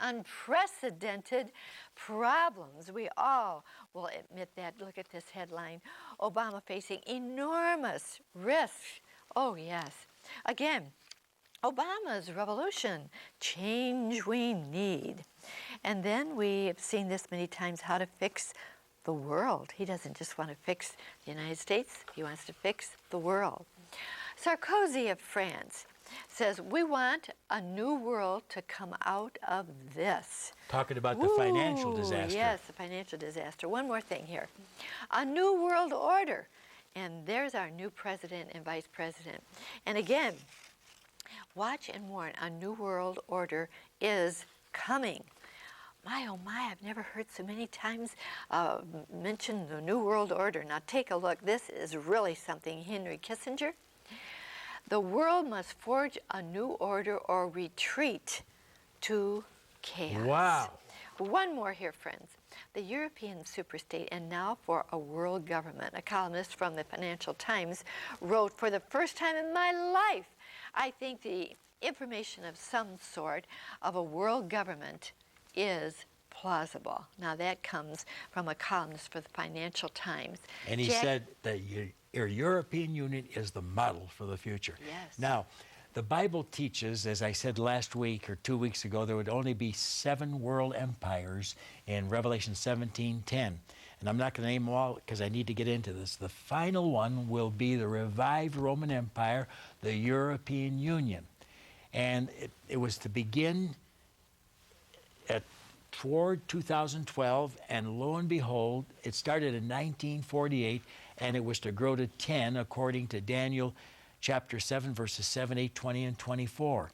unprecedented problems. We all will admit that. Look at this headline. Obama facing enormous risks. Oh, yes. Again, Obama's revolution, change we need. And then we have seen this many times, how to fix the world. He doesn't just want to fix the United States, he wants to fix the world. Sarkozy of France says, we want a new world to come out of this. Talking about the financial disaster. Yes, the financial disaster. One more thing here. A new world order. And there's our new president and vice president. And again, watch and warn, a new world order is coming. My, oh my, I've never heard so many times mention the New World Order. Now take a look. This is really something. Henry Kissinger. The world must forge a new order or retreat to chaos. Wow. One more here, friends. The European superstate, and now for a world government. A columnist from the Financial Times wrote, for the first time in my life, I think the information of some sort of a world government is plausible. Now that comes from a columnist for the Financial Times. And he said that your European Union is the model for the future. Yes. Now, the Bible teaches, as I said last week or 2 weeks ago, there would only be 7 world empires in Revelation 17:10. And I'm not going to name them all because I need to get into this. The final one will be the revived Roman Empire, the European Union. And it was to begin toward 2012, and lo and behold, it started in 1948, and it was to grow to 10, according to Daniel chapter 7, verses 7, 8, 20, and 24.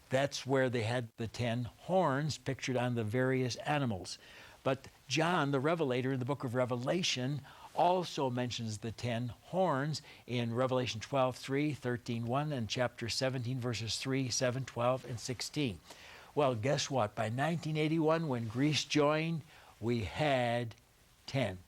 That's where they had the 10 horns pictured on the various animals. But John, the Revelator, in the book of Revelation, also mentions the 10 horns in Revelation 12:3, 13:1, and chapter 17, verses 3, 7, 12, and 16. Well, guess what? By 1981, when Greece joined, we had 10.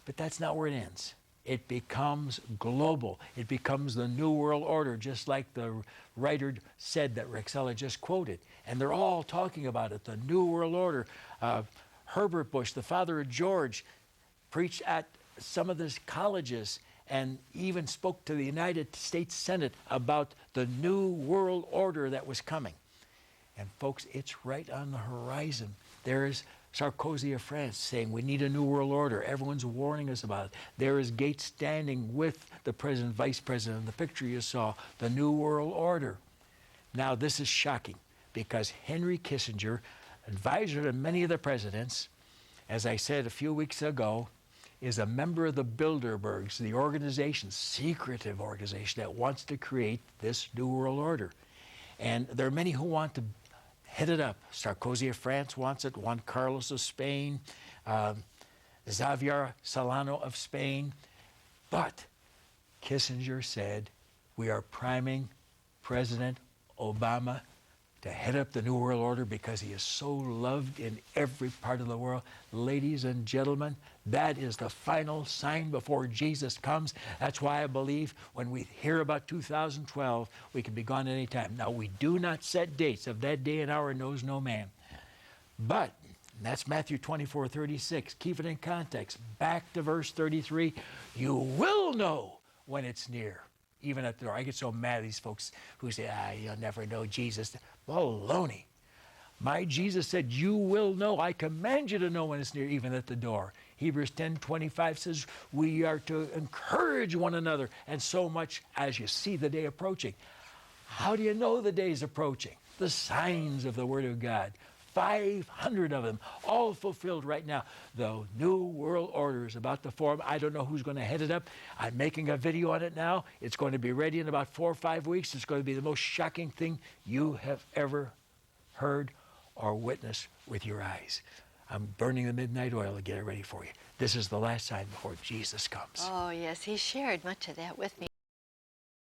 But that's not where it ends. It becomes global. It becomes the New World Order, just like the writer said that Rexella just quoted. And they're all talking about it, the New World Order. Herbert Bush, the father of George, preached at some of the colleges and even spoke to the United States Senate about the New World Order that was coming. And folks, it's right on the horizon. There's Sarkozy of France saying we need a new world order. Everyone's warning us about it. There is Gates standing with the president, vice president, the picture you saw, the new world order. Now this is shocking because Henry Kissinger, advisor to many of the presidents, as I said a few weeks ago, is a member of the Bilderbergs, the organization, secretive organization that wants to create this new world order. And there are many who want to head it up. Sarkozy of France wants it, Juan Carlos of Spain, Xavier Solano of Spain. But Kissinger said, we are priming President Obama to head up the New World Order because he is so loved in every part of the world. Ladies and gentlemen, that is the final sign before Jesus comes. That's why I believe when we hear about 2012, we can be gone any time. Now, we do not set dates. Of that day and hour knows no man. But that's Matthew 24:36. Keep it in context. Back to verse 33. You will know when it's near. Even at the door. I get so mad at these folks who say, you'll never know Jesus. Baloney. My Jesus said, you will know. I command you to know when it's near, even at the door. Hebrews 10:25 says, we are to encourage one another, and so much as you see the day approaching. How do you know the day is approaching? The signs of the Word of God. 500 of them, all fulfilled right now. The New World Order is about to form. I don't know who's going to head it up. I'm making a video on it now. It's going to be ready in about 4 or 5 weeks. It's going to be the most shocking thing you have ever heard or witnessed with your eyes. I'm burning the midnight oil to get it ready for you. This is the last sign before Jesus comes. Oh, yes. He shared much of that with me.